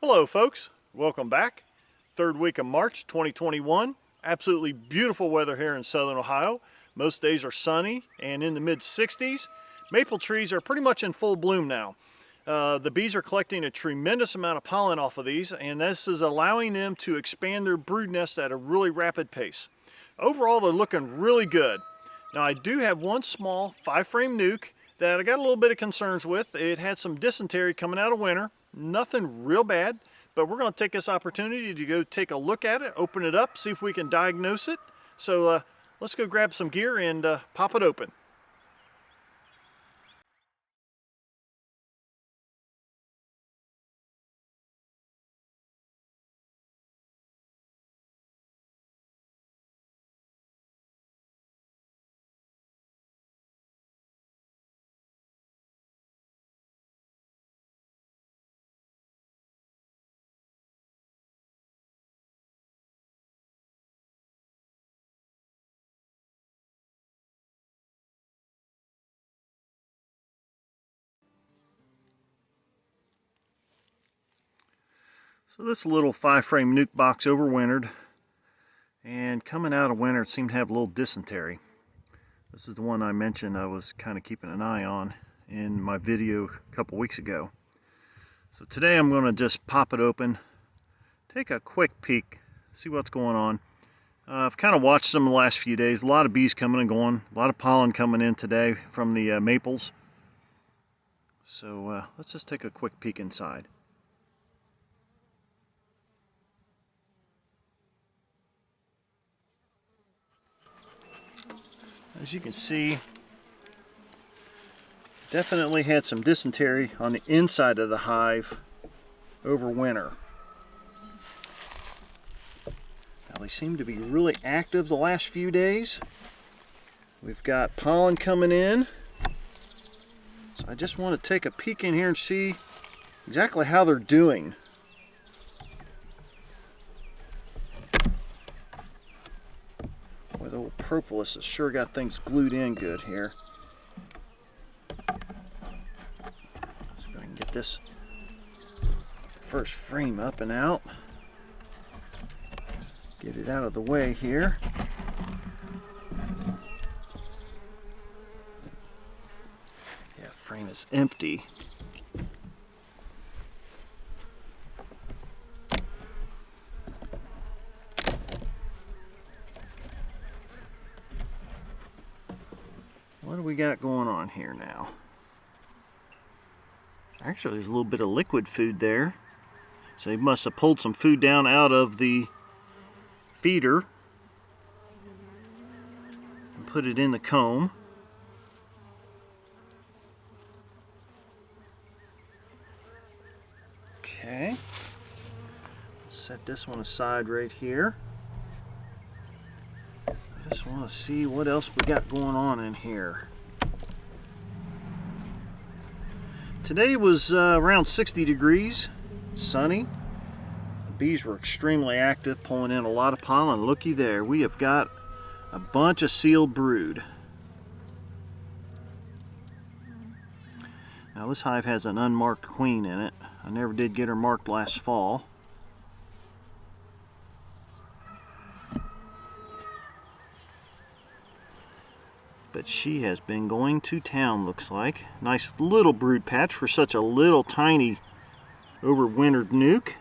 Hello folks, welcome back. Third week of March 2021. Absolutely beautiful weather here in southern Ohio. Most days are sunny and in the mid 60s. Maple trees are pretty much in full bloom now. The bees are collecting a tremendous amount of pollen off of these, and this is allowing them to expand their brood nest at a really rapid pace. Overall, they're looking really good. Now I do have one small 5-frame nuke that I got a little bit of concerns with. It had some dysentery coming out of winter. Nothing real bad, but we're going to take this opportunity to go take a look at it, open it up, see if we can diagnose it. So let's go grab some gear and pop it open. So this little 5-frame nuke box overwintered, and coming out of winter it seemed to have a little dysentery. This is the one I mentioned I was kind of keeping an eye on in my video a couple weeks ago. So today I'm going to just pop it open, take a quick peek, see what's going on. I've kind of watched them the last few days. A lot of bees coming and going, a lot of pollen coming in today from the maples. So let's just take a quick peek inside. As you can see, definitely had some dysentery on the inside of the hive over winter. Now they seem to be really active the last few days. We've got pollen coming in. So I just want to take a peek in here and see exactly how they're doing. Boy, the old propolis has sure got things glued in good here. So I can get this first frame up and out. Get it out of the way here. Yeah, the frame is empty. What do we got going on here now? Actually, there's a little bit of liquid food there. So they must have pulled some food down out of the feeder and put it in the comb. Okay. Set this one aside right here. I just want to see what else we got going on in here. Today was around 60 degrees, sunny. The bees were extremely active, pulling in a lot of pollen. Looky there, we have got a bunch of sealed brood. Now this hive has an unmarked queen in it. I never did get her marked last fall. But she has been going to town, looks like. Nice little brood patch for such a little tiny overwintered nuke.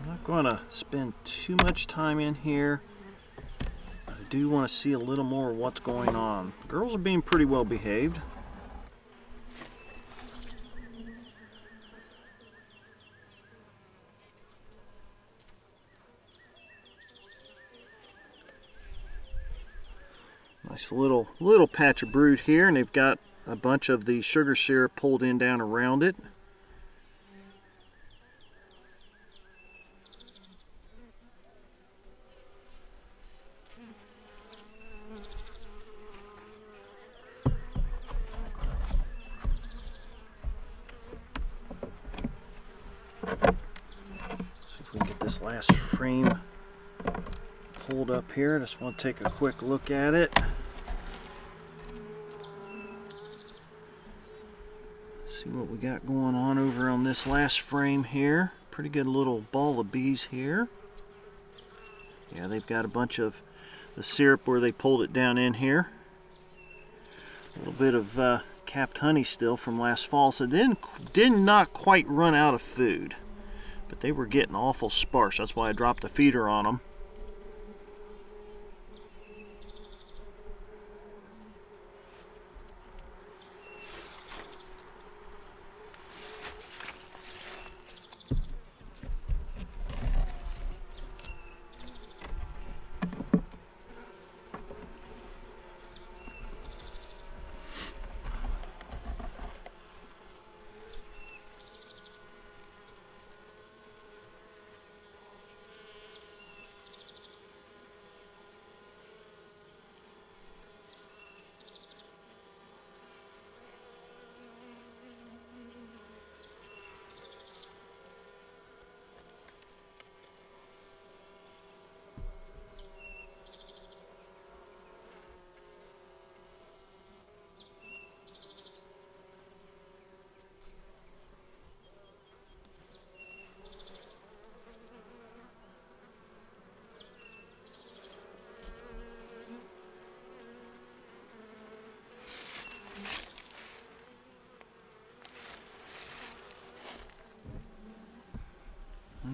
I'm not going to spend too much time in here. I do want to see a little more of what's going on. The girls are being pretty well behaved. Nice little patch of brood here, and they've got a bunch of the sugar syrup pulled in down around it. last frame pulled up here. Just want to take a quick look at it. See what we got going on over on this last frame here. Pretty good little ball of bees here. Yeah, they've got a bunch of the syrup where they pulled it down in here. A little bit of capped honey still from last fall, so did not quite run out of food. But they were getting awful sparse. That's why I dropped the feeder on them.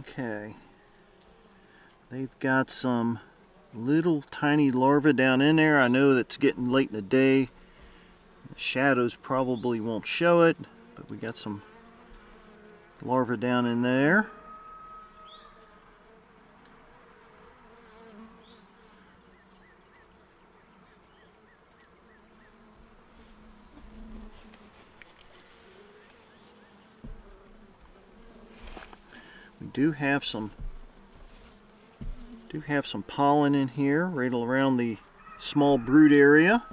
Okay, they've got some little tiny larvae down in there. I know that's getting late in the day. The shadows probably won't show it, but we got some larvae down in there. We do have some pollen in here right around the small brood area.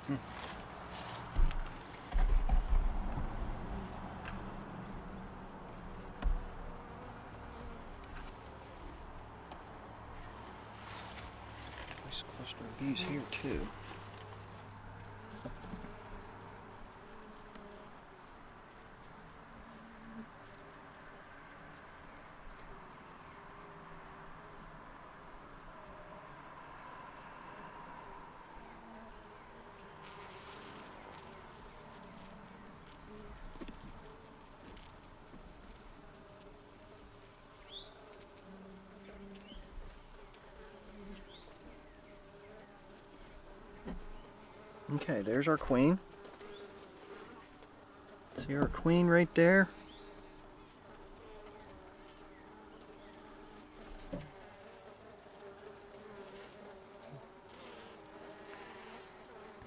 Nice cluster of bees here too. Okay, there's our queen. See our queen right there?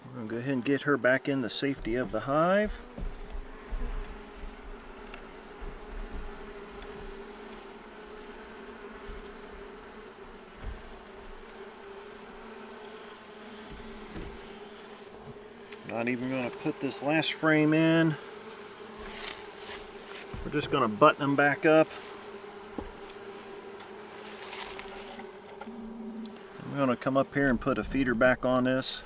We're going to go ahead and get her back in the safety of the hive. Not even going to put this last frame in. We're just going to button them back up. I'm going to come up here and put a feeder back on this.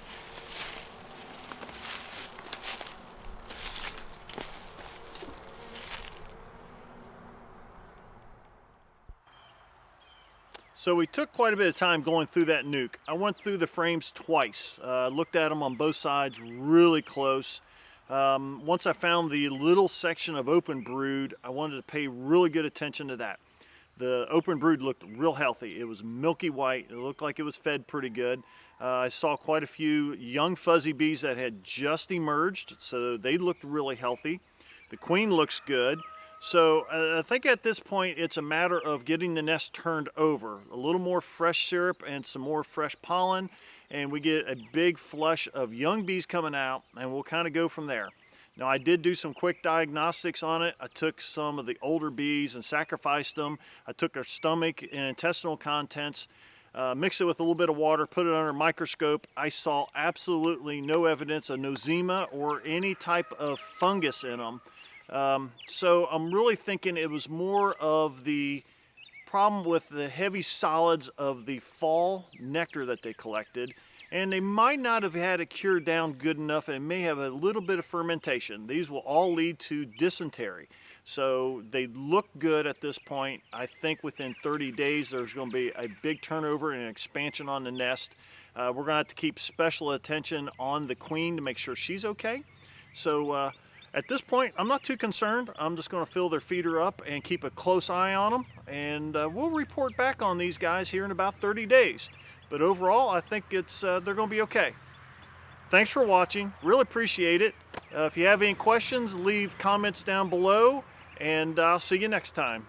So we took quite a bit of time going through that nuke. I went through the frames twice, looked at them on both sides really close. Once I found the little section of open brood, I wanted to pay really good attention to that. The open brood looked real healthy. It was milky white. It looked like it was fed pretty good. I saw quite a few young fuzzy bees that had just emerged, so they looked really healthy. The queen looks good. So I think at this point it's a matter of getting the nest turned over. A little more fresh syrup and some more fresh pollen, and we get a big flush of young bees coming out, and we'll kind of go from there. Now I did do some quick diagnostics on it. I took some of the older bees and sacrificed them. I took their stomach and intestinal contents, mixed it with a little bit of water, put it under a microscope. I saw absolutely no evidence of nosema or any type of fungus in them. So I'm really thinking it was more of the problem with the heavy solids of the fall nectar that they collected, and they might not have had it cured down good enough, and it may have a little bit of fermentation. These will all lead to dysentery. So they look good at this point. I think within 30 days there's going to be a big turnover and an expansion on the nest. We're going to have to keep special attention on the queen to make sure she's okay. So at this point, I'm not too concerned. I'm just going to fill their feeder up and keep a close eye on them, and we'll report back on these guys here in about 30 days. But overall, I think they're going to be okay. Thanks for watching. Really appreciate it. If you have any questions, leave comments down below, and I'll see you next time.